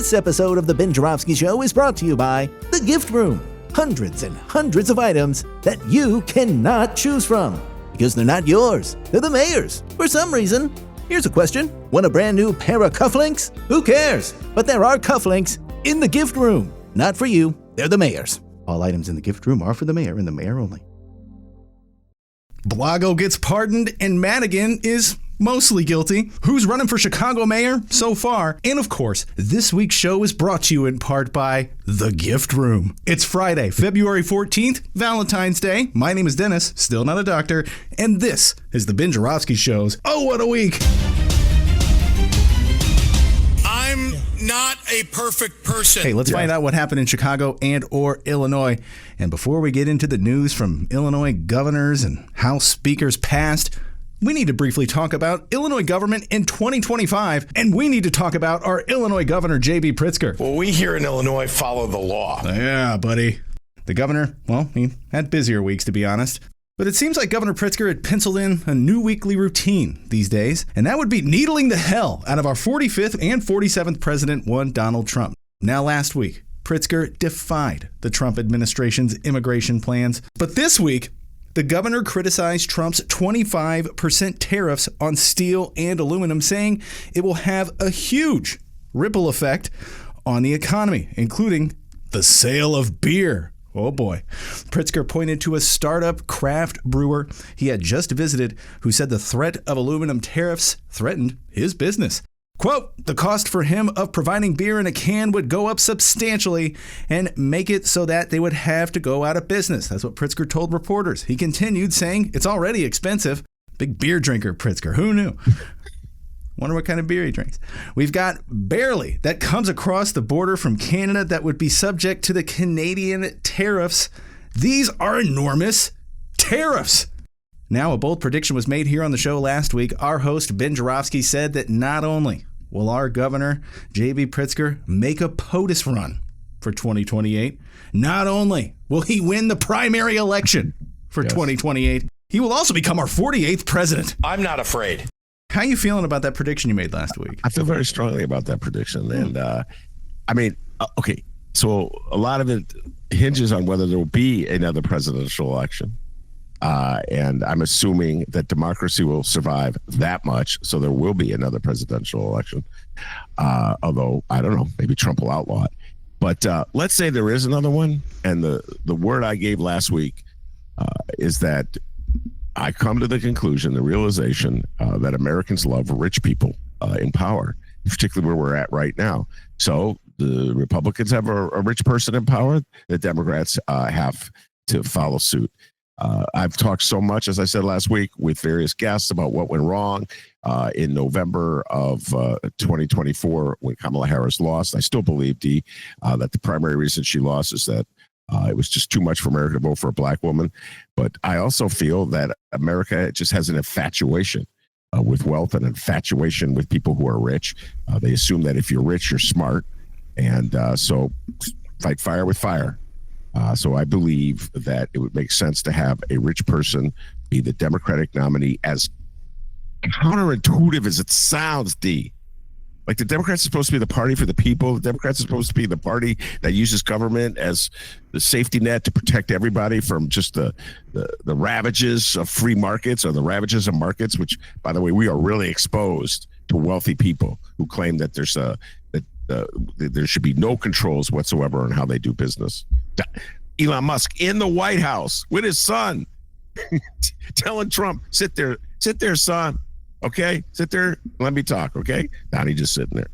This episode of the Ben Joravsky Show is brought to you by The Gift Room. Hundreds and hundreds of items that you cannot choose from because they're not yours. They're the mayor's for some reason. Here's a question. Want a brand new pair of cufflinks? Who cares? But there are cufflinks in the gift room. Not for you. They're the mayor's. All items in the gift room are for the mayor and the mayor only. Blago gets pardoned and Madigan is mostly guilty. Who's running for Chicago mayor so far? And of course, this week's show is brought to you in part by The Gift Room. It's Friday, February 14th, Valentine's Day. My name is Dennis, still not a doctor, and this is the Ben Joravsky Show's Oh, What a Week. I'm not a perfect person. Hey, let's find out what happened in Chicago and or Illinois. And before we get into the news from Illinois governors and House speakers past, we need to briefly talk about Illinois government in 2025, and we need to talk about our Illinois governor, J.B. Pritzker. Well, we here in Illinois follow the law. Yeah, buddy. The governor, well, he had busier weeks, to be honest. But it seems like Governor Pritzker had penciled in a new weekly routine these days, and that would be needling the hell out of our 45th and 47th president, one Donald Trump. Now, last week, Pritzker defied the Trump administration's immigration plans. But this week, the governor criticized Trump's 25% tariffs on steel and aluminum, saying it will have a huge ripple effect on the economy, including the sale of beer. Oh boy. Pritzker pointed to a startup craft brewer he had just visited who said the threat of aluminum tariffs threatened his business. Quote, the cost for him of providing beer in a can would go up substantially and make it so that they would have to go out of business. That's what Pritzker told reporters. He continued saying it's already expensive. Big beer drinker, Pritzker. Who knew? Wonder what kind of beer he drinks. We've got barley that comes across the border from Canada that would be subject to the Canadian tariffs. These are enormous tariffs. Now, a bold prediction was made here on the show last week. Our host, Ben Joravsky, said that not only will our governor, J.B. Pritzker, make a POTUS run for 2028, not only will he win the primary election for 2028, he will also become our 48th president. I'm not afraid. How are you feeling about that prediction you made last week? I feel very strongly about that prediction. And okay, so a lot of it hinges on whether there will be another presidential election. And I'm assuming that democracy will survive that much, so there will be another presidential election. Although, I don't know, maybe Trump will outlaw it. But let's say there is another one, and the word I gave last week is that I come to the conclusion, the realization that Americans love rich people in power, particularly where we're at right now. So the Republicans have a rich person in power. The Democrats have to follow suit. I've talked so much, as I said last week, with various guests about what went wrong in November of 2024 when Kamala Harris lost. I still believe, that the primary reason she lost is that it was just too much for America to vote for a black woman. But I also feel that America just has an infatuation with wealth and infatuation with people who are rich. They assume that if you're rich, you're smart. And so fight fire with fire. So I believe that it would make sense to have a rich person be the Democratic nominee, as counterintuitive as it sounds, D. Like, the Democrats are supposed to be the party for the people. The Democrats are supposed to be the party that uses government as the safety net to protect everybody from just the ravages of free markets or the ravages of markets, which, by the way, we are really exposed to wealthy people who claim that there should be no controls whatsoever on how they do business. Elon Musk in the White House with his son telling Trump, sit there, son. Okay, sit there. Let me talk. Okay. Now he's just sitting there.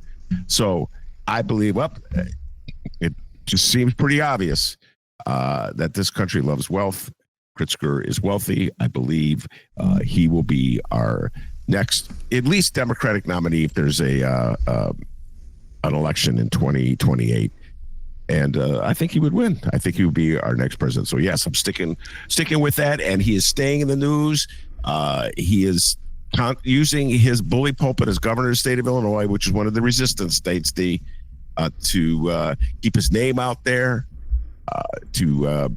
So I believe it just seems pretty obvious that this country loves wealth. Pritzker is wealthy. I believe he will be our next, at least Democratic nominee if there's an election in 2028. And I think he would win. I think he would be our next president. So yes, I'm sticking with that. And he is staying in the news. He is using his bully pulpit as governor of the state of Illinois, which is one of the resistance states, to keep his name out there, to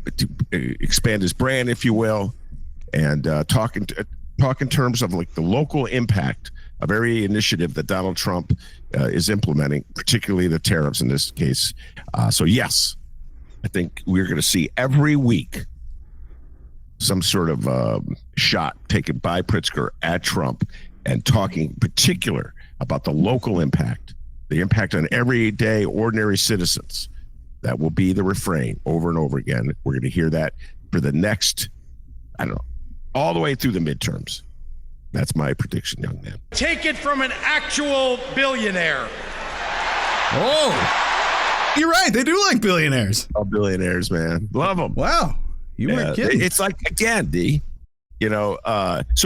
expand his brand, if you will, and talk in terms of like the local impact a very initiative that Donald Trump is implementing, particularly the tariffs in this case. So yes, I think we're going to see every week some sort of shot taken by Pritzker at Trump and talking in particular about the local impact, the impact on everyday ordinary citizens. That will be the refrain over and over again. We're going to hear that for the next, I don't know, all the way through the midterms. That's my prediction, young man. Take it from an actual billionaire. Oh, you're right. They do like billionaires. All billionaires, man. Love them. Wow. You weren't kidding. It's like, again, D, so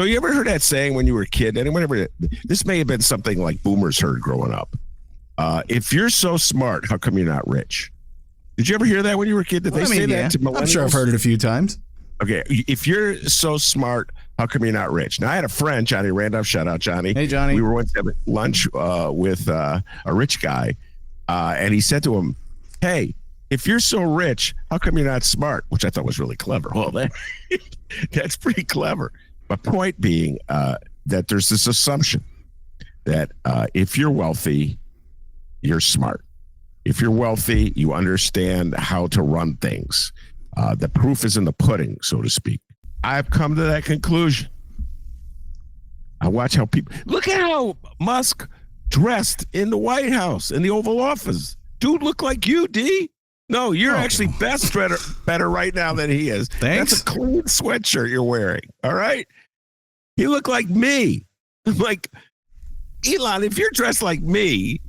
you ever heard that saying when you were a kid? Anyone ever? This may have been something like boomers heard growing up. If you're so smart, how come you're not rich? Did you ever hear that when you were a kid? Did they say that to millennials? I'm sure I've heard it a few times. Okay, if you're so smart, how come you're not rich? Now, I had a friend, Johnny Randolph. Shout out, Johnny. Hey, Johnny. We were once having lunch with a rich guy, and he said to him, hey, if you're so rich, how come you're not smart? Which I thought was really clever. Well, that's pretty clever. My point being that there's this assumption that if you're wealthy, you're smart. If you're wealthy, you understand how to run things. The proof is in the pudding, so to speak. I've come to that conclusion. I watch how people look at how Musk dressed in the White House, in the Oval Office. Dude, look like you, D. No, you're actually better right now than he is. Thanks. That's a clean sweatshirt you're wearing. All right. You look like me. I'm like, Elon, if you're dressed like me,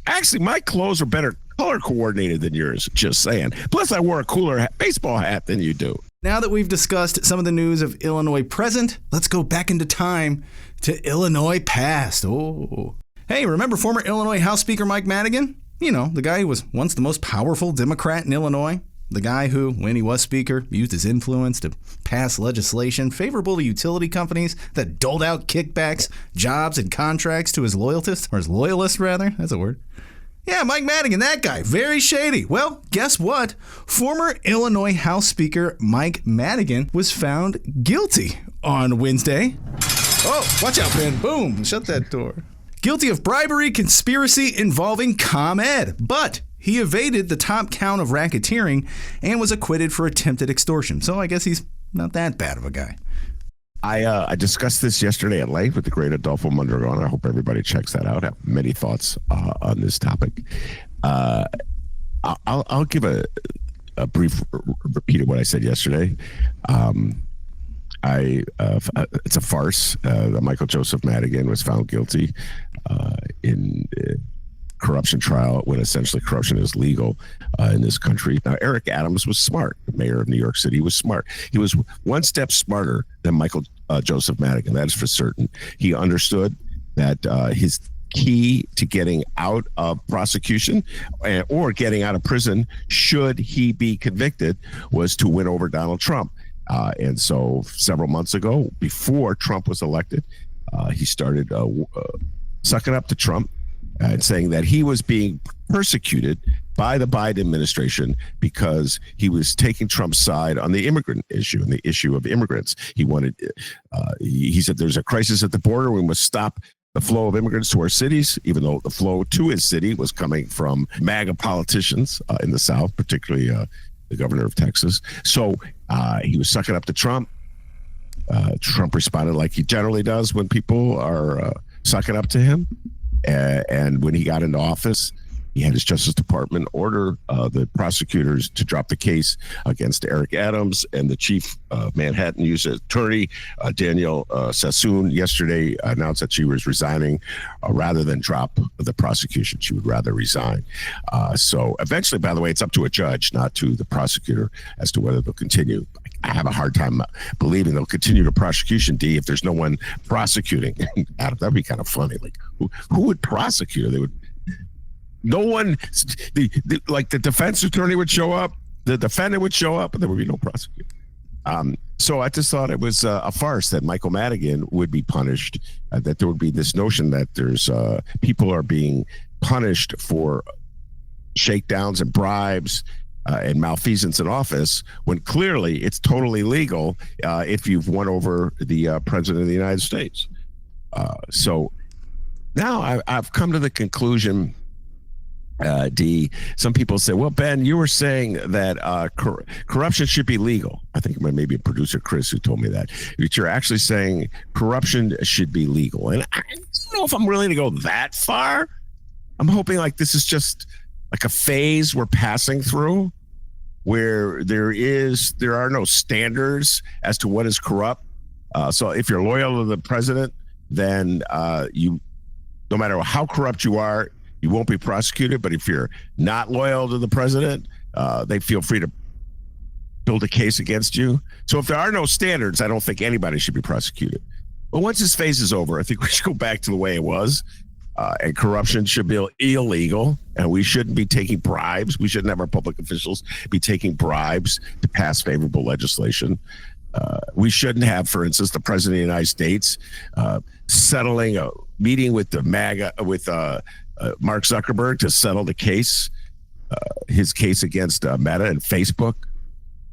actually, my clothes are better color coordinated than yours, just saying. Plus, I wore a cooler baseball hat than you do. Now that we've discussed some of the news of Illinois present, let's go back into time to Illinois past. Oh. Hey, remember former Illinois House Speaker Mike Madigan? You know, the guy who was once the most powerful Democrat in Illinois. The guy who, when he was Speaker, used his influence to pass legislation favorable to utility companies that doled out kickbacks, jobs, and contracts to his loyalists, rather. That's a word. Yeah, Mike Madigan, that guy. Very shady. Well, guess what? Former Illinois House Speaker Mike Madigan was found guilty on Wednesday. Oh, watch out, Ben. Boom. Shut that door. Guilty of bribery conspiracy involving ComEd, but he evaded the top count of racketeering and was acquitted for attempted extortion. So I guess he's not that bad of a guy. I discussed this yesterday at length with the great Adolfo Mondragon. I hope everybody checks that out. I have many thoughts on this topic. I'll give a brief repeat of what I said yesterday. It's a farce. Michael Joseph Madigan was found guilty in corruption trial when essentially corruption is legal in this country. Now, Eric Adams was smart. The mayor of New York City was smart. He was one step smarter than Michael Joseph Madigan. That is for certain. He understood that his key to getting out of prosecution or getting out of prison, should he be convicted, was to win over Donald Trump. And so several months ago, before Trump was elected, he started sucking up to Trump and saying that he was being persecuted by the Biden administration because he was taking Trump's side on the immigrant issue and the issue of immigrants. He said there's a crisis at the border. We must stop the flow of immigrants to our cities, even though the flow to his city was coming from MAGA politicians in the South, particularly the governor of Texas. So he was sucking up to Trump. Trump responded like he generally does when people are sucking up to him. And when he got into office, he had his Justice Department order the prosecutors to drop the case against Eric Adams, and the chief Manhattan U.S. attorney, Danielle Sassoon, yesterday announced that she was resigning rather than drop the prosecution. She would rather resign. So eventually, by the way, it's up to a judge, not to the prosecutor, as to whether they'll continue. I have a hard time believing they'll continue the prosecution, D, if there's no one prosecuting. That'd be kind of funny. Like, who would prosecute her? They would. No one, like the defense attorney would show up, the defendant would show up, and there would be no prosecutor. So I just thought it was a farce that Michael Madigan would be punished, that there would be this notion that there's people are being punished for shakedowns and bribes and malfeasance in office, when clearly it's totally legal if you've won over the president of the United States. So now I've come to the conclusion, D. Some people say, well, Ben, you were saying that corruption should be legal. I think maybe producer Chris who told me that. But you're actually saying corruption should be legal. And I don't know if I'm willing to go that far. I'm hoping like this is just like a phase we're passing through where there are no standards as to what is corrupt. So if you're loyal to the president, then no matter how corrupt you are, you won't be prosecuted. But if you're not loyal to the president, they feel free to build a case against you. So if there are no standards, I don't think anybody should be prosecuted. But once this phase is over, I think we should go back to the way it was. And corruption should be illegal, and we shouldn't be taking bribes. We shouldn't have our public officials be taking bribes to pass favorable legislation. We shouldn't have, for instance, the president of the United States settling a meeting with Mark Zuckerberg to settle the case, his case against Meta and Facebook.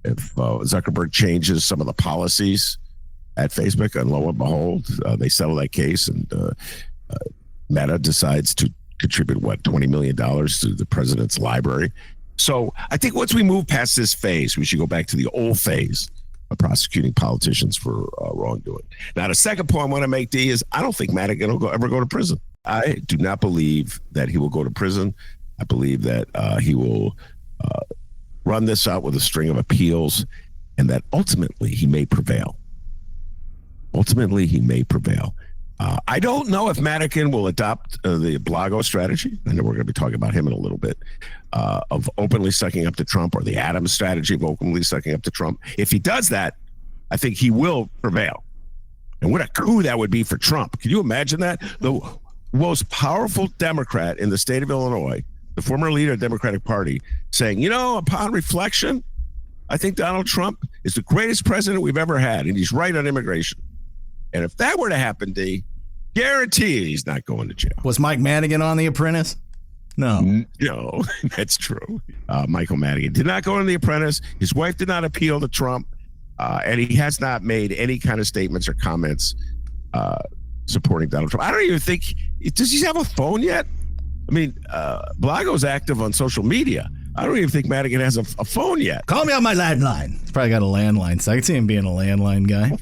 If Zuckerberg changes some of the policies at Facebook, and lo and behold, they settle that case, and Meta decides to contribute, $20 million to the president's library. So I think once we move past this phase, we should go back to the old phase of prosecuting politicians for wrongdoing. Now, the second point I want to make, D, is I don't think Madigan will ever go to prison. I do not believe that he will go to prison. I believe that he will run this out with a string of appeals, and that ultimately he may prevail. I don't know if Madigan will adopt the Blago strategy. I know we're going to be talking about him in a little bit, of openly sucking up to Trump, or the Adams strategy of openly sucking up to Trump. If he does that, I think he will prevail. And what a coup that would be for Trump. Can you imagine that? The most powerful Democrat in the state of Illinois, the former leader of the Democratic Party, saying, upon reflection, I think Donald Trump is the greatest president we've ever had, and he's right on immigration. And if that were to happen, D, guarantee he's not going to jail. Was Mike Madigan on The Apprentice? No, that's true. Michael Madigan did not go on The Apprentice. His wife did not appeal to Trump, and he has not made any kind of statements or comments supporting Donald Trump. I don't even think, does he have a phone yet? I mean, Blago's active on social media. I don't even think Madigan has a phone yet. Call me on my landline. He's probably got a landline, so I can see him being a landline guy.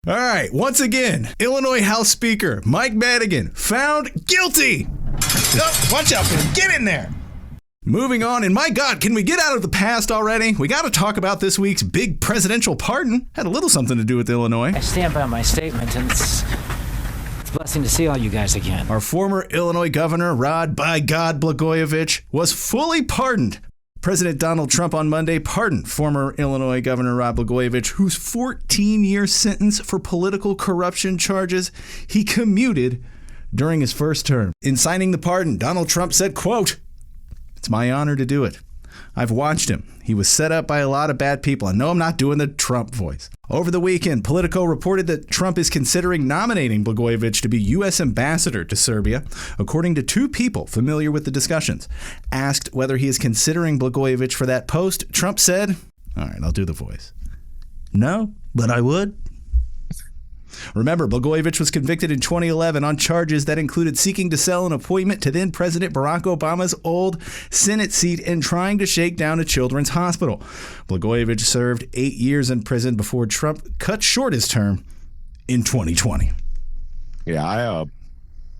All right, once again, Illinois House Speaker Mike Madigan found guilty. Oh, watch out, man. Get in there. Moving on, and my God, can we get out of the past already? We got to talk about this week's big presidential pardon. Had a little something to do with Illinois. I stand by my statement, and it's a blessing to see all you guys again. Our former Illinois governor, Rod by God Blagojevich, was fully pardoned. President Donald Trump on Monday pardoned former Illinois Governor Rod Blagojevich, whose 14-year sentence for political corruption charges he commuted during his first term. In signing the pardon, Donald Trump said, quote, "It's my honor to do it. I've watched him. He was set up by a lot of bad people. I know I'm not doing the Trump voice." Over the weekend, Politico reported that Trump is considering nominating Blagojevich to be U.S. ambassador to Serbia, according to two people familiar with the discussions. Asked whether he is considering Blagojevich for that post, Trump said, all right, I'll do the voice. "No, but I would." Remember, Blagojevich was convicted in 2011 on charges that included seeking to sell an appointment to then President Barack Obama's old Senate seat and trying to shake down a children's hospital. Blagojevich served 8 years in prison before Trump cut short his term in 2020. Yeah,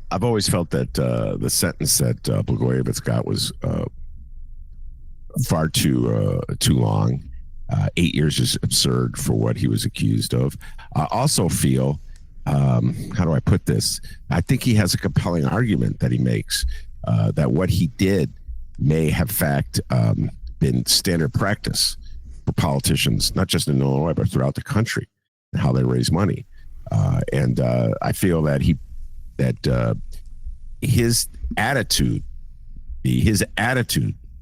I've always felt that the sentence that Blagojevich got was far too long. 8 years is absurd for what he was accused of. I also feel, how do I put this? I think he has a compelling argument that he makes that what he did may have, in fact, been standard practice for politicians, not just in Illinois, but throughout the country, and how they raise money. And I feel that his attitude,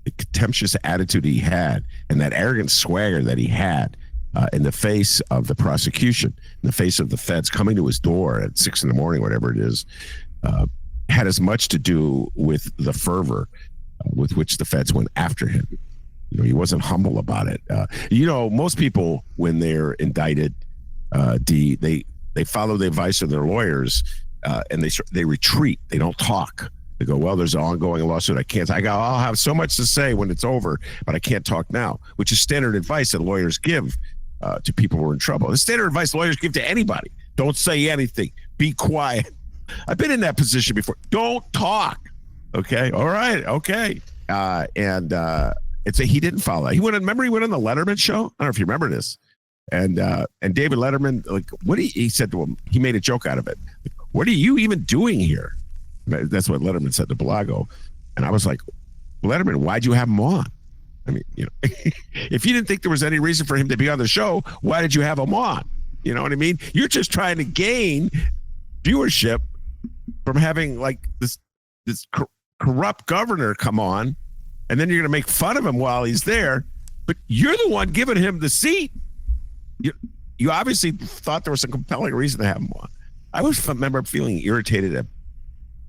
the contemptuous attitude he had, and that arrogant swagger that he had in the face of the prosecution, in the face of the feds coming to his door at 6 a.m, whatever it is, had as much to do with the fervor with which the feds went after him. He wasn't humble about it. Most people, when they're indicted, they follow the advice of their lawyers and they retreat. They don't talk. They go, well, there's an ongoing lawsuit. I'll have so much to say when it's over, but I can't talk now, which is standard advice that lawyers give to people who are in trouble. It's standard advice lawyers give to anybody. Don't say anything. Be quiet. I've been in that position before. Don't talk. Okay. All right. Okay. He didn't follow that. He went on the Letterman show. I don't know if you remember this. And David Letterman, like, he said to him, he made a joke out of it. Like, what are you even doing here? That's what Letterman said to Blago. And I was like, Letterman, why'd you have him on? I mean, if you didn't think there was any reason for him to be on the show, why did you have him on? You know what I mean? You're just trying to gain viewership from having like this corrupt governor come on, and then you're going to make fun of him while he's there. But you're the one giving him the seat. You obviously thought there was a compelling reason to have him on. I always remember feeling irritated at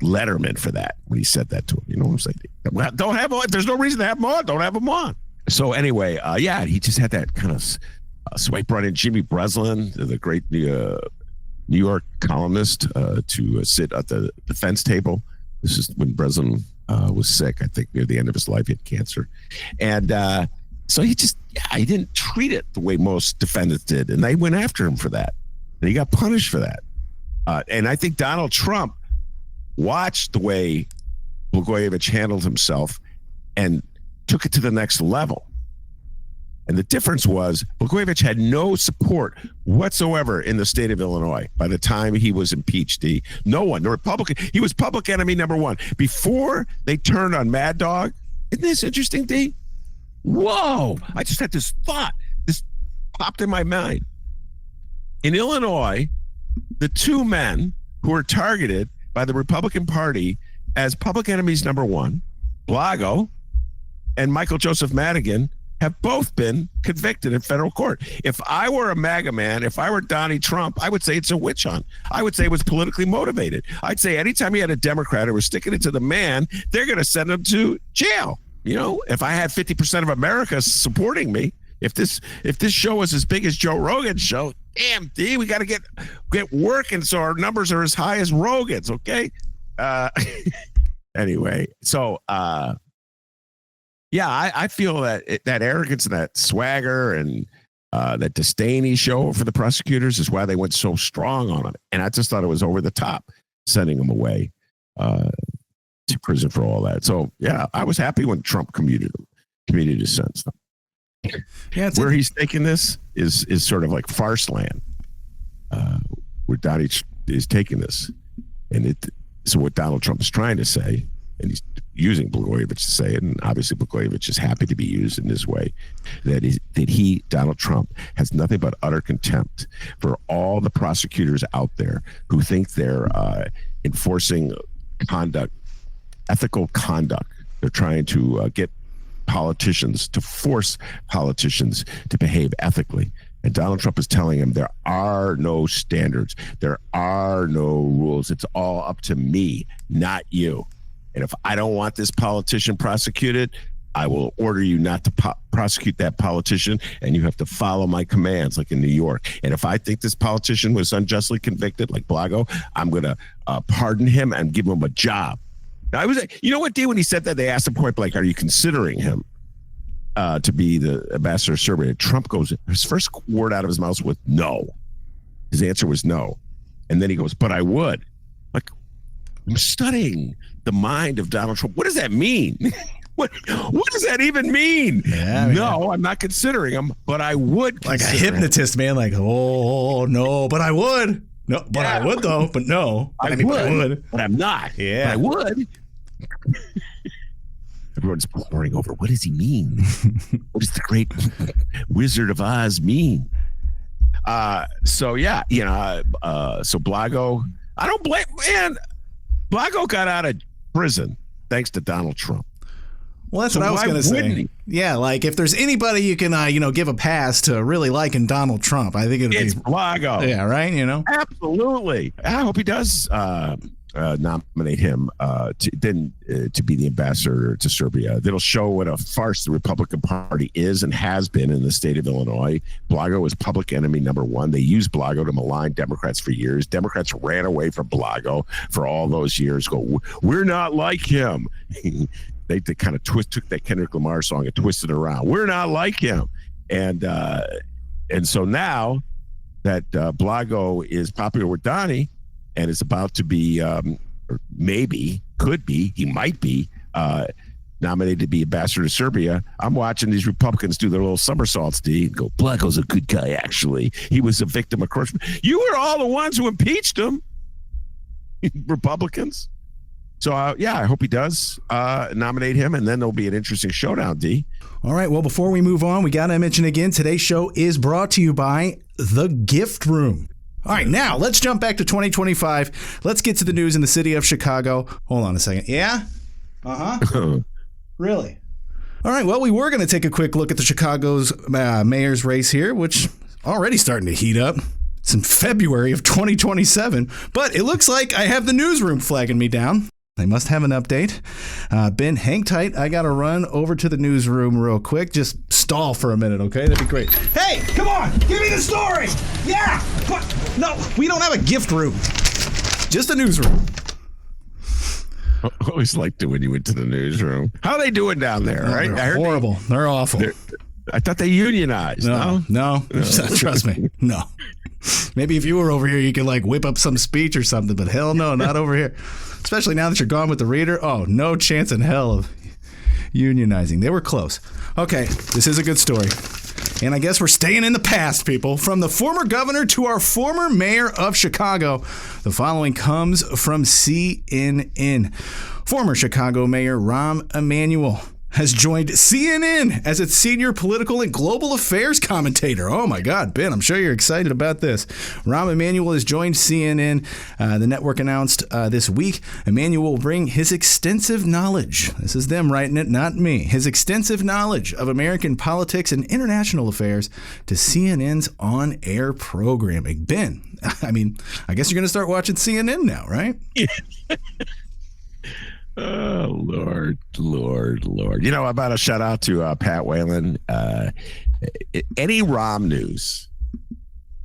Letterman for that when he said that to him. You know what I'm saying? Well, don't have him on. There's no reason to have him on. Don't have him on. So anyway, he just had that kind of swipe right in Jimmy Breslin, the great New York columnist, to sit at the defense table. This is when Breslin was sick, I think near the end of his life. He had cancer. And so he didn't treat it the way most defendants did. And they went after him for that. And he got punished for that. And I think Donald Trump watched the way Blagojevich handled himself and took it to the next level. And the difference was Blagojevich had no support whatsoever in the state of Illinois by the time he was impeached. No one, the Republican, he was public enemy number one. Before they turned on Mad Dog, isn't this interesting, D? Whoa, I just had this thought. This popped in my mind. In Illinois, the two men who were targeted by the Republican Party as public enemies number one, Blago and Michael Joseph Madigan, have both been convicted in federal court. If I were a MAGA man, if I were Donnie Trump, I would say it's a witch hunt. I would say it was politically motivated. I'd say anytime you had a Democrat who was sticking it to the man, they're going to send him to jail. If I had 50% of America supporting me, if this show was as big as Joe Rogan's show, damn, D, we got to get working so our numbers are as high as Rogan's, okay? Anyway, so I feel that that arrogance and that swagger and that disdain he showed for the prosecutors is why they went so strong on him. And I just thought it was over the top, sending him away to prison for all that. So, yeah, I was happy when Trump commuted his sentence. Yeah, where he's taking this is sort of like farce land, where Donnie is taking this. And so what Donald Trump is trying to say, and he's using Blagojevich to say it, and obviously Blagojevich is happy to be used in this way, that he, Donald Trump, has nothing but utter contempt for all the prosecutors out there who think they're enforcing conduct, ethical conduct. They're trying to get politicians, to force politicians to behave ethically. And Donald Trump is telling him there are no standards. There are no rules. It's all up to me, not you. And if I don't want this politician prosecuted, I will order you not to prosecute that politician, and you have to follow my commands, like in New York. And if I think this politician was unjustly convicted, like Blago, I'm going to pardon him and give him a job. Now, you know what, D, when he said that, they asked him point blank, are you considering him to be the ambassador of Serbia? And Trump goes, his first word out of his mouth was no. His answer was no. And then he goes, but I would. Like, I'm studying the mind of Donald Trump. What does that mean? What does that even mean? Yeah, no, I'm not considering him, but I would. Like a hypnotist, man. Like, oh, no, but I would. No, but yeah. I would, though. But no. I would. But I'm not. Yeah. But I would. Everyone's pouring over. What does he mean? What does the great Wizard of Oz mean? So Blago, I don't blame, man. Blago got out of prison thanks to Donald Trump. Well, that's what I was going to say. Yeah, like if there's anybody you can, give a pass to really liking Donald Trump, I think it's Blago. Yeah, right. Absolutely. I hope he does nominate him to be the ambassador to Serbia. That'll show what a farce the Republican Party is and has been in the state of Illinois. Blago is public enemy number one. They used Blago to malign Democrats for years. Democrats ran away from Blago for all those years. We're not like him. They kind of took that Kendrick Lamar song and twisted it around. We're not like him. And so now that Blago is popular with Donnie and is about to be, or maybe, could be, he might be nominated to be ambassador to Serbia, I'm watching these Republicans do their little somersaults, D, and go, Blago's a good guy, actually. He was a victim of corruption. You were all the ones who impeached him, Republicans. So, I hope he does nominate him, and then there'll be an interesting showdown, D. All right, well, before we move on, we got to mention again, today's show is brought to you by The Gift Room. All right, now let's jump back to 2025. Let's get to the news in the city of Chicago. Hold on a second. Yeah? Uh-huh. Really? All right, well, we were going to take a quick look at the Chicago's mayor's race here, which already starting to heat up. It's in February of 2027, but it looks like I have the newsroom flagging me down. They must have an update. Ben, hang tight. I got to run over to the newsroom real quick. Just stall for a minute, okay? That'd be great. Hey, come on. Give me the story. Yeah. What? No, we don't have a gift room. Just a newsroom. I always liked it when you went to the newsroom. How are they doing down there, right? They're horrible. They're awful. I thought they unionized. No. Trust me. No. Maybe if you were over here, you could like whip up some speech or something, but hell no, not over here. Especially now that you're gone with the reader. Oh, no chance in hell of unionizing. They were close. Okay, this is a good story. And I guess we're staying in the past, people. From the former governor to our former mayor of Chicago, the following comes from CNN. Former Chicago Mayor Rahm Emanuel has joined CNN as its senior political and global affairs commentator. Oh my God, Ben, I'm sure you're excited about this. Rahm Emanuel has joined CNN. The network announced this week, Emanuel will bring his extensive knowledge, this is them writing it, not me, his extensive knowledge of American politics and international affairs to CNN's on-air programming. Ben, I mean, I guess you're going to start watching CNN now, right? Oh, Lord. You know, about a shout out to Pat Whalen. Any Rahm news,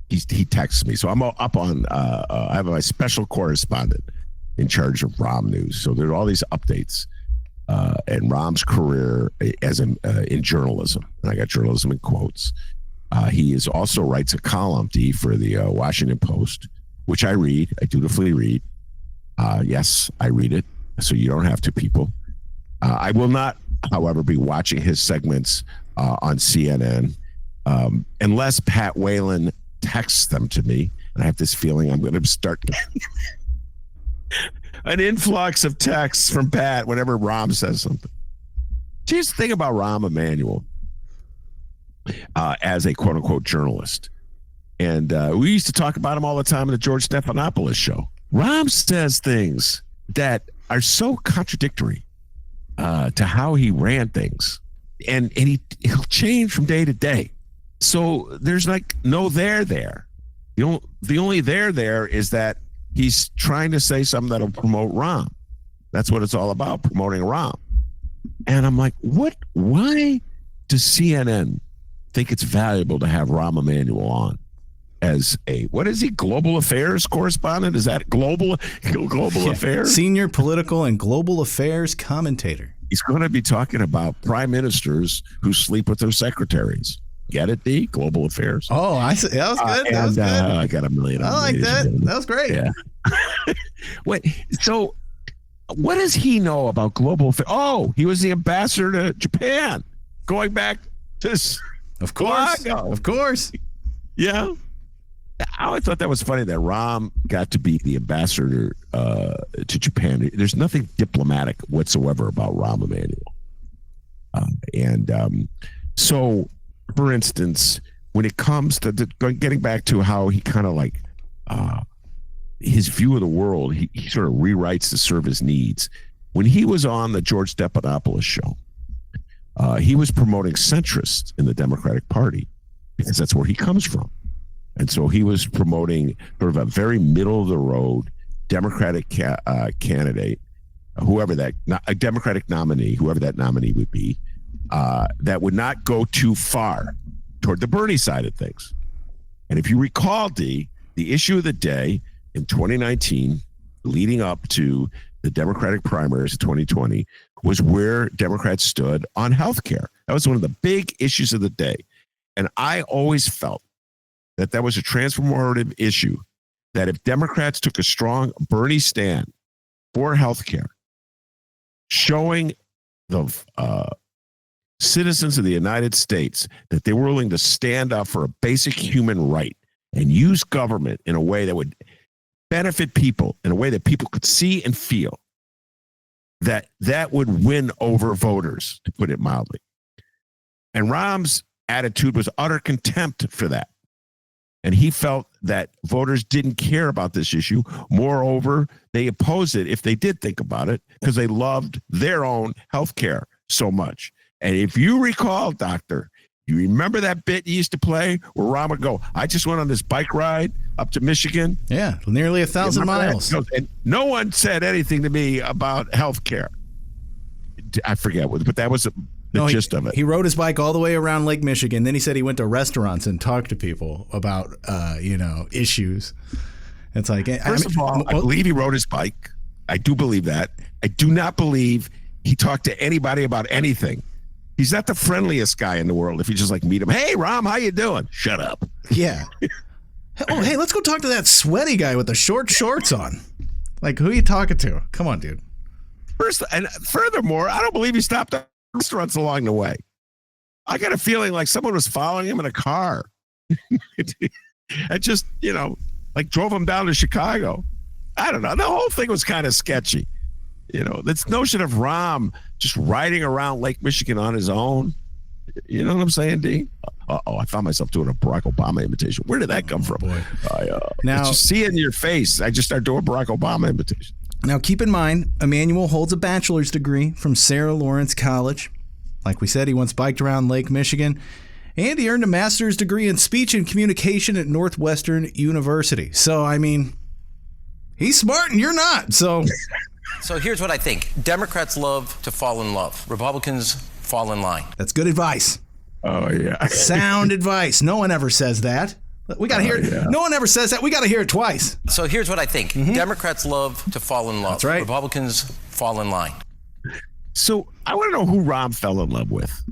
he texts me. So I'm up on, I have my special correspondent in charge of Rahm news. So there are all these updates and Rahm's career as in journalism. And I got journalism in quotes. He is also writes a column for the Washington Post, which I read. I dutifully read. Yes, I read it. So you don't have to, people. I will not, however, be watching his segments on CNN unless Pat Whalen texts them to me. And I have this feeling I'm going to start an influx of texts from Pat whenever Rahm says something. Here's the thing about Rahm Emanuel as a quote-unquote journalist. And we used to talk about him all the time on the George Stephanopoulos show. Rahm says things that are so contradictory to how he ran things. And he'll change from day to day. So there's like no there. The only there is that he's trying to say something that'll promote Rahm. That's what it's all about, promoting Rahm. And I'm like, why does CNN think it's valuable to have Rahm Emanuel on as what is he, global affairs correspondent? Is that global affairs? Senior political and global affairs commentator. He's going to be talking about prime ministers who sleep with their secretaries. Get it, D? Global affairs. Oh, I see. That was good. That was good. I got a million. I like that. That was great. Yeah. Wait, so what does he know about global affairs? Oh, he was the ambassador to Japan. Going back to Of course. Blago. Of course. Yeah. I always thought that was funny that Rahm got to be the ambassador to Japan. There's nothing diplomatic whatsoever about Rahm Emanuel. So, for instance, when it comes to getting back to how he kind of like his view of the world, he sort of rewrites to serve his needs. When he was on the George Stephanopoulos show, he was promoting centrists in the Democratic Party because that's where he comes from. And so he was promoting sort of a very middle of the road Democratic candidate, whoever that, a Democratic nominee, whoever that nominee would be, that would not go too far toward the Bernie side of things. And if you recall, Dee, the issue of the day in 2019, leading up to the Democratic primaries of 2020, was where Democrats stood on health care. That was one of the big issues of the day. And I always felt that that was a transformative issue, that if Democrats took a strong Bernie stand for health care, showing the citizens of the United States that they were willing to stand up for a basic human right and use government in a way that would benefit people, in a way that people could see and feel, that would win over voters, to put it mildly. And Rahm's attitude was utter contempt for that. And he felt that voters didn't care about this issue. Moreover, they opposed it if they did think about it, because they loved their own health care so much. And if you recall, Doctor, you remember that bit you used to play where Rahm would go, I just went on this bike ride up to Michigan. Yeah, nearly 1,000 miles. And no one said anything to me about health care. I forget, but that was the gist of it. He rode his bike all the way around Lake Michigan. Then he said he went to restaurants and talked to people about, issues. It's like, first of all, I believe he rode his bike. I do believe that. I do not believe he talked to anybody about anything. He's not the friendliest guy in the world. If you just meet him, hey, Rahm, how you doing? Shut up. Yeah. Oh, hey, let's go talk to that sweaty guy with the short shorts on. Like, who are you talking to? Come on, dude. First, and furthermore, I don't believe he stopped at restaurants along the way. I got a feeling like someone was following him in a car. And just, drove him down to Chicago. I don't know. The whole thing was kind of sketchy. This notion of Rahm just riding around Lake Michigan on his own. You know what I'm saying, D? I found myself doing a Barack Obama imitation. Where did that come from? Boy. Now, just see it in your face. I just started doing Barack Obama imitation. Now, keep in mind, Emmanuel holds a bachelor's degree from Sarah Lawrence College. Like we said, he once biked around Lake Michigan. And he earned a master's degree in speech and communication at Northwestern University. So, he's smart and you're not. So here's what I think. Democrats love to fall in love. Republicans fall in line. That's good advice. Oh, yeah. Sound advice. No one ever says that. We got to hear it. Yeah. No one ever says that. We got to hear it twice. So here's what I think. Democrats love to fall in love. That's right. Republicans fall in line. So I want to know who Rahm fell in love with.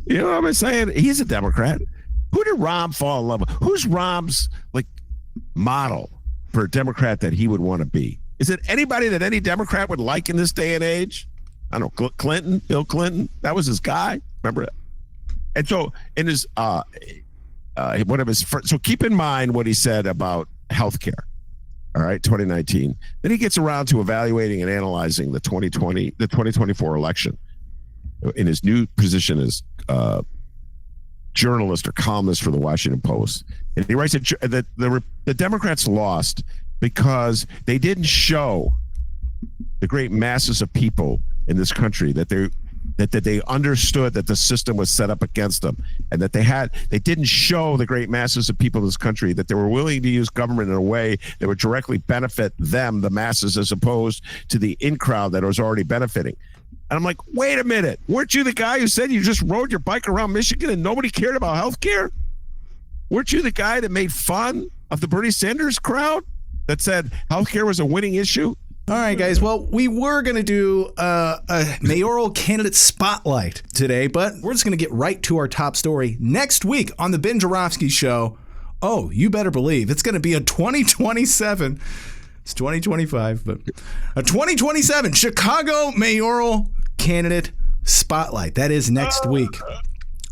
You know what I'm saying? He's a Democrat. Who did Rahm fall in love with? Who's Rahm's model for a Democrat that he would want to be? Is it anybody that any Democrat would like in this day and age? I don't know, Clinton, Bill Clinton. That was his guy. Remember that? And so in his one of his so keep in mind what he said about healthcare. All right, 2019. Then he gets around to evaluating and analyzing the 2024 election in his new position as journalist or columnist for the Washington Post. And he writes that the Democrats lost because they didn't show the great masses of people in this country that they understood that the system was set up against them, and that they didn't show the great masses of people in this country that they were willing to use government in a way that would directly benefit them, the masses, as opposed to the in crowd that was already benefiting. And I'm like, wait a minute, weren't you the guy who said you just rode your bike around Michigan and nobody cared about health care? Weren't you the guy that made fun of the Bernie Sanders crowd that said health care was a winning issue? All right, guys. Well, we were going to do a mayoral candidate spotlight today, but we're just going to get right to our top story next week on the Ben Joravsky Show. Oh, you better believe it's going to be a 2027. It's 2025, but a 2027 Chicago mayoral candidate spotlight. That is next week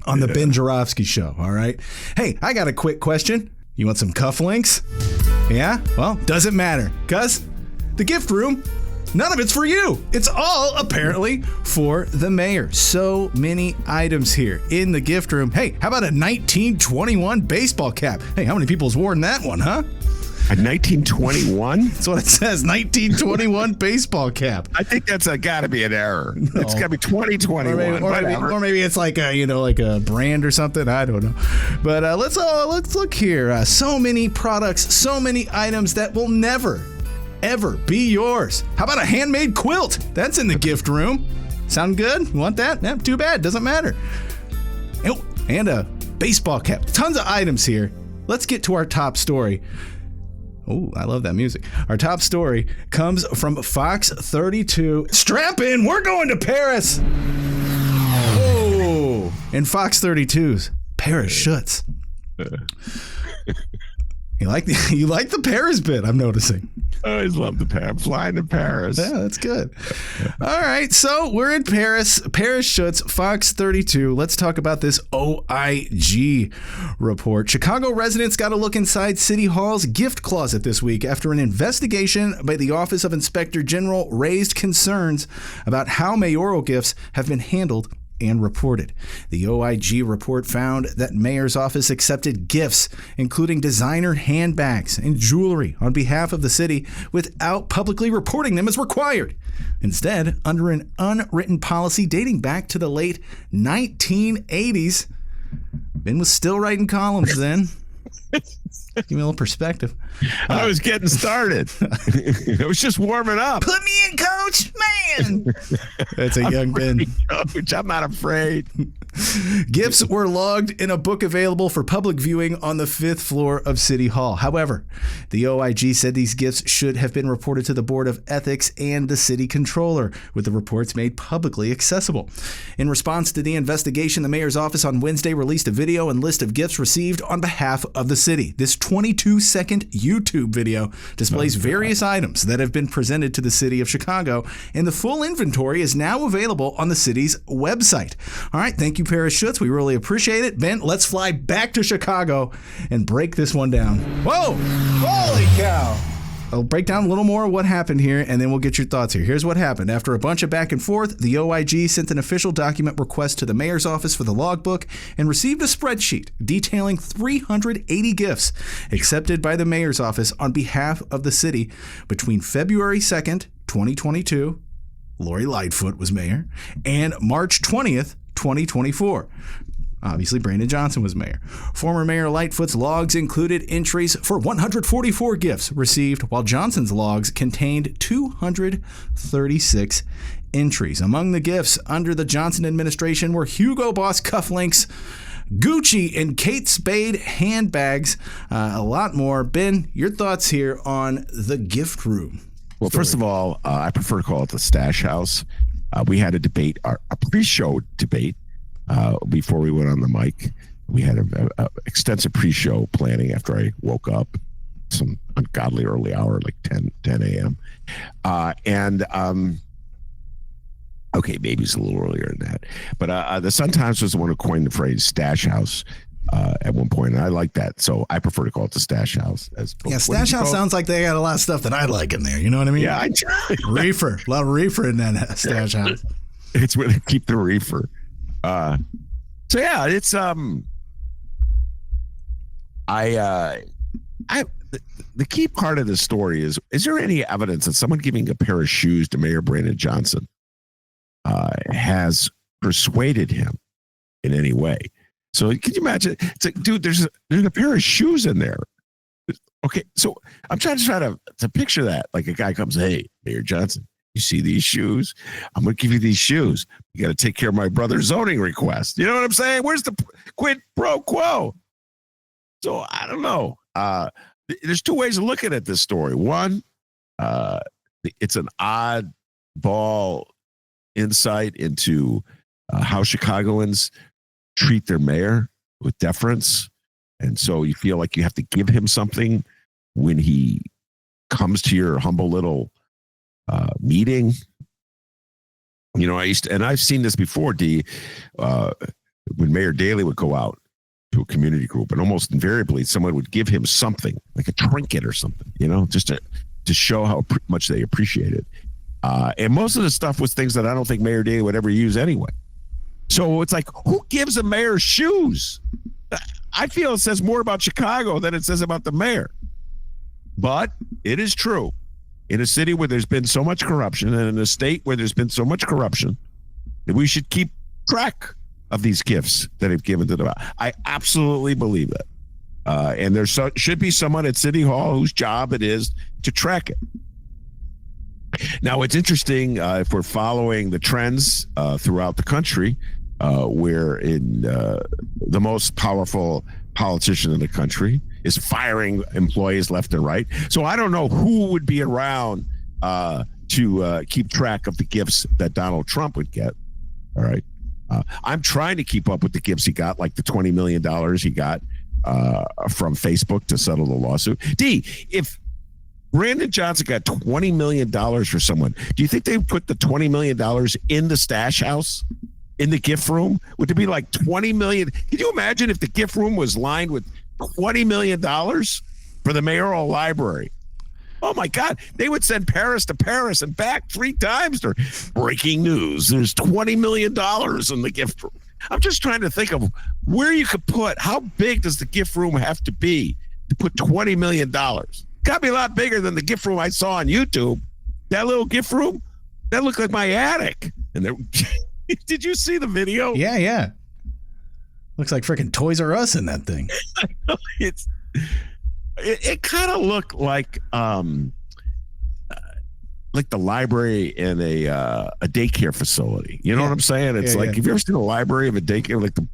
on the Ben Joravsky Show. All right. Hey, I got a quick question. You want some cufflinks? Yeah? Well, doesn't matter, because the gift room, none of it's for you. It's all apparently for the mayor. So many items here in the gift room. Hey, how about a 1921 baseball cap? Hey, how many people's worn that one, huh? A 1921? That's what it says, 1921 baseball cap. I think that's got to be an error. No. It's got to be 2021. Or maybe it's like a brand or something. I don't know. But let's look here. So many products, so many items that will never ever be yours. How about a handmade quilt? That's in the gift room. Sound good? You want that? Yeah, too bad. Doesn't matter. Oh, and a baseball cap. Tons of items here. Let's get to our top story. Oh, I love that music. Our top story comes from Fox 32. Strap in. We're going to Paris. Oh, and Fox 32's Paris Schutz. You like the Paris bit, I'm noticing. I always love the Paris. I'm flying to Paris. Yeah, that's good. All right, so we're in Paris. Paris Schutz, Fox 32. Let's talk about this OIG report. Chicago residents got a look inside City Hall's gift closet this week after an investigation by the Office of Inspector General raised concerns about how mayoral gifts have been handled and reported. The OIG report found that mayor's office accepted gifts, including designer handbags and jewelry, on behalf of the city without publicly reporting them as required. Instead, under an unwritten policy dating back to the late 1980s, Ben was still writing columns then. Give me a little perspective. I was getting started. I was just warming up. Put me in, coach, man. That's a young Ben. Coach, I'm not afraid. Gifts were logged in a book available for public viewing on the 5th floor of City Hall. However, the OIG said these gifts should have been reported to the Board of Ethics and the city controller, with the reports made publicly accessible. In response to the investigation, the mayor's office on Wednesday released a video and list of gifts received on behalf of the city. This 22-second YouTube video displays various items that have been presented to the city of Chicago, and the full inventory is now available on the city's website. All right, thank you, Paris Schutz. We really appreciate it. Ben, let's fly back to Chicago and break this one down. Whoa! Holy cow! I'll break down a little more of what happened here, and then we'll get your thoughts here. Here's what happened. After a bunch of back and forth, the OIG sent an official document request to the mayor's office for the logbook and received a spreadsheet detailing 380 gifts accepted by the mayor's office on behalf of the city between February 2nd, 2022, Lori Lightfoot was mayor, and March 20th, 2024. Obviously, Brandon Johnson was mayor. Former Mayor Lightfoot's logs included entries for 144 gifts received, while Johnson's logs contained 236 entries. Among the gifts under the Johnson administration were Hugo Boss cufflinks, Gucci and Kate Spade handbags, a lot more. Ben, your thoughts here on the gift room? Well, first of all, I prefer to call it the Stash House. We had a debate, a pre-show debate, before we went on the mic. We had a extensive pre-show planning after I woke up, some ungodly early hour, like 10 a.m. Okay, maybe it's a little earlier than that. But the Sun-Times was the one who coined the phrase Stash House at one point, and I like that. So I prefer to call it the Stash House. Stash House sounds like they got a lot of stuff that I like in there. You know what I mean? Yeah, reefer. A lot of reefer in that Stash House. It's where they keep the reefer. So yeah, it's the key part of the story is there any evidence that someone giving a pair of shoes to Mayor Brandon Johnson has persuaded him in any way? So can you imagine? It's like, dude, there's a pair of shoes in there. Okay, so I'm trying to picture that. Like a guy comes, hey, Mayor Johnson, you see these shoes? I'm going to give you these shoes. You got to take care of my brother's zoning request. You know what I'm saying? Where's the quid pro quo? So I don't know. There's two ways of looking at this story. One, it's an oddball insight into how Chicagoans treat their mayor with deference. And so you feel like you have to give him something when he comes to your humble little meeting. You know, I've seen this before, D, when Mayor Daley would go out to a community group, and almost invariably someone would give him something, like a trinket or something, you know, just to show how much they appreciate it. And most of the stuff was things that I don't think Mayor Daley would ever use anyway. So it's like, who gives a mayor shoes? I feel it says more about Chicago than it says about the mayor. But it is true. In a city where there's been so much corruption, and in a state where there's been so much corruption, that we should keep track of these gifts that have given to them. I absolutely believe that. And there should be someone at City Hall whose job it is to track it. Now, it's interesting if we're following the trends throughout the country, where in the most powerful politician in the country is firing employees left and right. So I don't know who would be around to keep track of the gifts that Donald Trump would get. All right. I'm trying to keep up with the gifts he got, like the $20 million he got from Facebook to settle the lawsuit. D, if Brandon Johnson got $20 million for someone, do you think they put the $20 million in the stash house, in the gift room? Would it be like $20 million? Can you imagine if the gift room was lined with $20 million for the mayoral library? Oh my God, they would send Paris to Paris and back 3 times. Or breaking news, there's $20 million in the gift room. I'm just trying to think of where you could put, how big does the gift room have to be to put $20 million? Got to be a lot bigger than the gift room I saw on YouTube. That little gift room, that looked like my attic. And there, did you see the video? Yeah. Looks like freaking Toys R Us in that thing. It kind of looked like the library in a daycare facility. You know what I'm saying? It's like, have you ever seen a library of a daycare, like the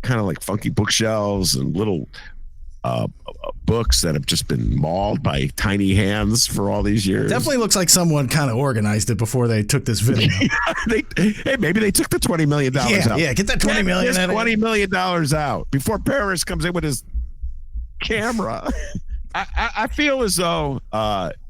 kind of like funky bookshelves and little books that have just been mauled by tiny hands for all these years? Definitely looks like someone kind of organized it before they took this video. Maybe they took the $20 million out. Yeah, get that $20 million out. $20 million out before Paris comes in with his camera. I feel as though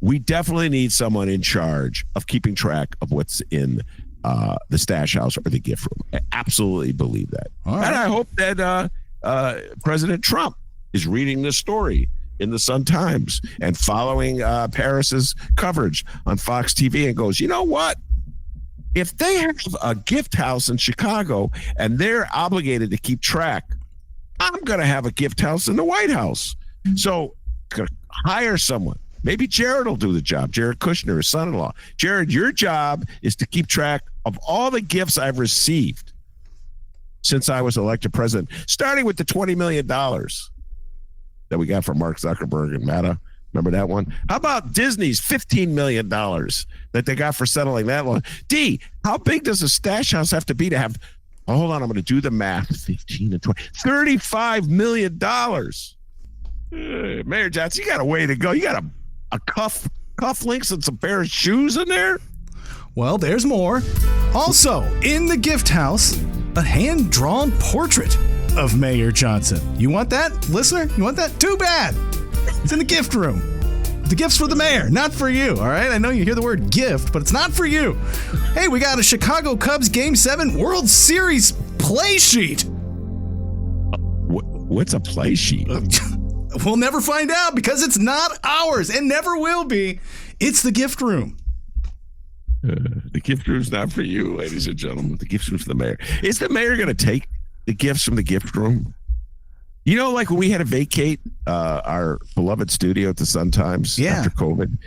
we definitely need someone in charge of keeping track of what's in the stash house or the gift room. I absolutely believe that. Right. And I hope that President Trump is reading this story in the Sun-Times and following Paris's coverage on Fox TV and goes, you know what? If they have a gift house in Chicago and they're obligated to keep track, I'm going to have a gift house in the White House. So going to hire someone. Maybe Jared will do the job. Jared Kushner, his son-in-law. Jared, your job is to keep track of all the gifts I've received since I was elected president, starting with the $20 million that we got from Mark Zuckerberg and Meta. Remember that one? How about Disney's $15 million that they got for settling that loan? D, how big does a stash house have to be to have, hold on, I'm going to do the math, 15 and 20, $35 million. Mayor Johnson, you got a way to go. You got a cufflinks and some pair of shoes in there? Well, there's more. Also, in the gift house, a hand-drawn portrait of Mayor Johnson. You want that, listener? You want that? Too bad. It's in the gift room. The gift's for the mayor, not for you, all right? I know you hear the word gift, but it's not for you. Hey, we got a Chicago Cubs Game 7 World Series play sheet. What's a play sheet? We'll never find out because it's not ours and never will be. It's the gift room. The gift room's not for you, ladies and gentlemen. The gift room's for the mayor. Is the mayor going to take the gifts from the gift room? You know, like when we had to vacate our beloved studio at the Sun-Times after COVID,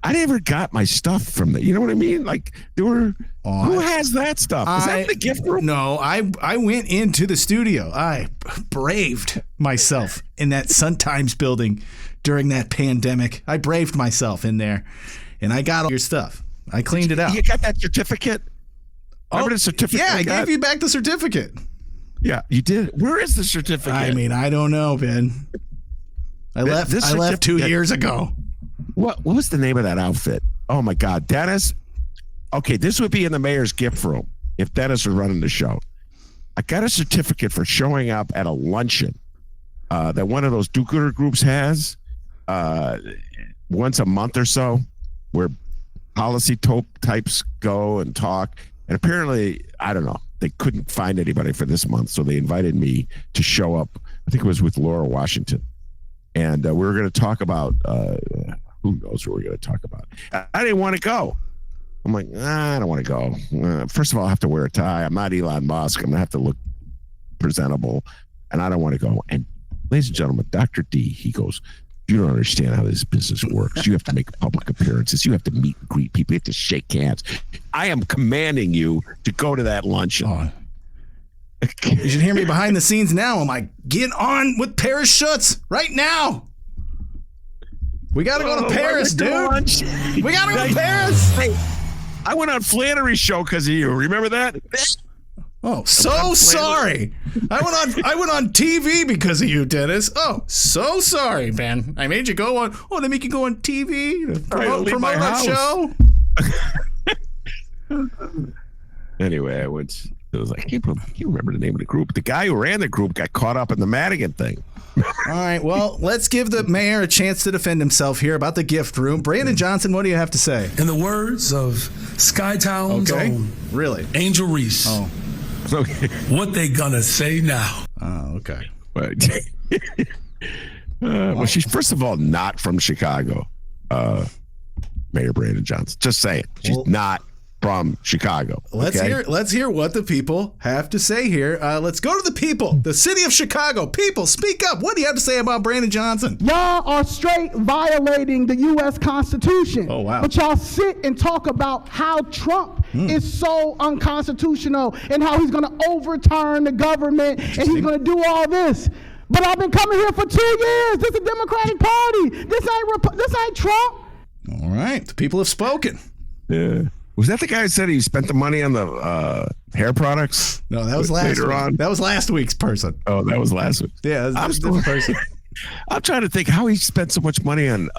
I never got my stuff from the, you know what I mean? Like there were, who has that stuff? Is that in the gift room? No, I went into the studio. I braved myself in that Sun-Times building during that pandemic. I braved myself in there and I got all your stuff. I cleaned it out. You got that certificate? Remember the certificate? Yeah, I gave you back the certificate. Yeah, you did. Where is the certificate? I mean, I don't know, Ben. I left 2 years ago. What was the name of that outfit? Oh my God, Dennis. Okay, this would be in the mayor's gift room if Dennis was running the show. I got a certificate for showing up at a luncheon that one of those do-gooder groups has once a month or so, where policy types go and talk. And apparently, I don't know, they couldn't find anybody for this month, so they invited me to show up. I think it was with Laura Washington. And we were going to talk about, who knows what we're going to talk about. I didn't want to go. I'm like, I don't want to go. First of all, I have to wear a tie. I'm not Elon Musk. I'm going to have to look presentable, and I don't want to go. And ladies and gentlemen, Dr. D, he goes, you don't understand how this business works. You have to make public appearances. You have to meet and greet people. You have to shake hands. I am commanding you to go to that luncheon. Oh. You should hear me behind the scenes now. I'm like, get on with Paris Schutz right now. We got to go to Paris, dude. Lunch. We got to go to Paris. Hey, I went on Flannery's show because of you. Remember that? Oh, so sorry. I went on TV because of you, Dennis. Oh, so sorry, Ben. I made you go on. Oh, then we can go on TV to promote our show. Anyway, I went. It was like I can't remember the name of the group. The guy who ran the group got caught up in the Madigan thing. All right, well, let's give the mayor a chance to defend himself here about the gift room. Brandon Johnson, what do you have to say? In the words of Skytown's own really? Angel Reese. Oh. Okay. What they gonna say now? Oh, okay. Well, she's first of all not from Chicago, Mayor Brandon Johnson. Just saying, she's not from Chicago. Let's hear what the people have to say here. Let's go to the people, the city of Chicago. People, speak up. What do you have to say about Brandon Johnson? Y'all are straight violating the U.S. Constitution. Oh, wow. But y'all sit and talk about how Trump is so unconstitutional and how he's going to overturn the government and he's going to do all this. But I've been coming here for 2 years. This is a Democratic Party. This ain't Trump. All right. The people have spoken. Yeah. Was that the guy who said he spent the money on the hair products? No, that was last week. That was last week's person. Oh, that was last week. Yeah, that was a different person. I'm trying to think how he spent so much money on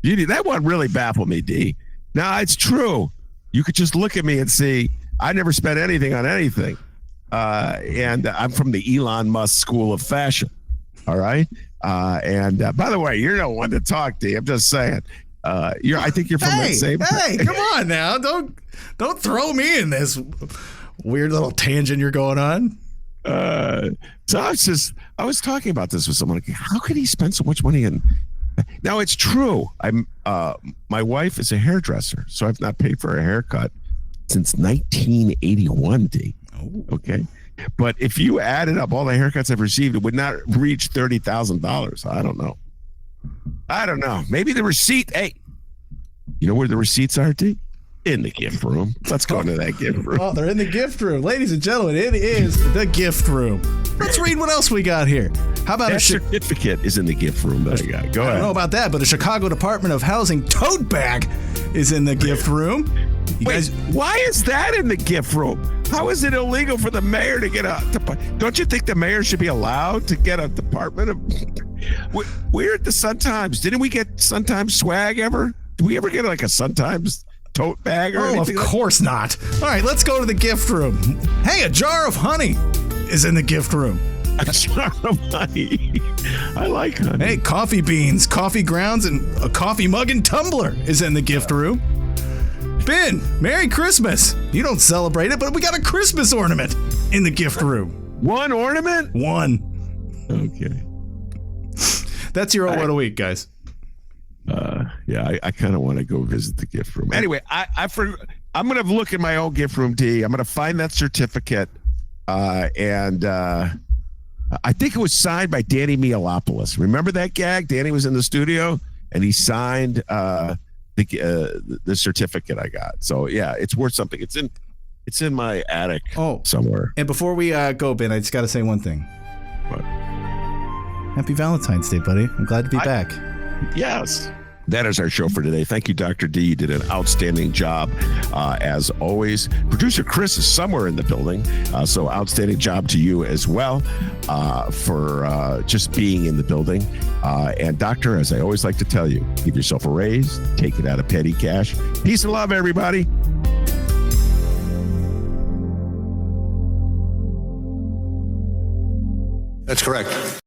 beauty. That one really baffled me, D. Now, it's true. You could just look at me and see I never spent anything on anything. And I'm from the Elon Musk school of fashion. All right. And by the way, you're no one to talk, D. I'm just saying. I think you're from that same. Hey, come on now! Don't throw me in this weird little tangent you're going on. So I was talking about this with someone. Like, how could he spend so much money on? Now it's true. My wife is a hairdresser, so I've not paid for a haircut since 1981. D. Oh. Okay. But if you added up all the haircuts I've received, it would not reach $30,000. I don't know. Maybe the receipt. Hey, you know where the receipts are, D? In the gift room. Let's go into that gift room. Oh, they're in the gift room. Ladies and gentlemen, it is the gift room. Let's read what else we got here. How about that certificate is in the gift room that I got. Go ahead. I don't know about that, but a Chicago Department of Housing tote bag is in the gift room. Why is that in the gift room? How is it illegal for the mayor to get don't you think the mayor should be allowed to get a department of... We're at the Sun-Times. Didn't we get Sun-Times swag ever? Did we ever get like a Sun-Times tote bag or anything? Of course not. All right, let's go to the gift room. Hey, a jar of honey is in the gift room. A jar of honey. I like honey. Hey, coffee beans, coffee grounds, and a coffee mug and tumbler is in the gift room. Ben, Merry Christmas. You don't celebrate it, but we got a Christmas ornament in the gift room. One ornament? One. Okay. That's your what a week, guys. Yeah, I kind of want to go visit the gift room. Anyway, I'm going to look in my own gift room, D. I'm going to find that certificate. And I think it was signed by Danny Mialopoulos. Remember that gag? Danny was in the studio and he signed the certificate I got. So yeah, it's worth something. It's in my attic somewhere. And before we go, Ben, I just got to say one thing. What? Happy Valentine's Day, buddy. I'm glad to be back. Yes. That is our show for today. Thank you, Dr. D. You did an outstanding job, as always. Producer Chris is somewhere in the building, so outstanding job to you as well for just being in the building. And Doctor, as I always like to tell you, give yourself a raise, take it out of petty cash. Peace and love, everybody. That's correct.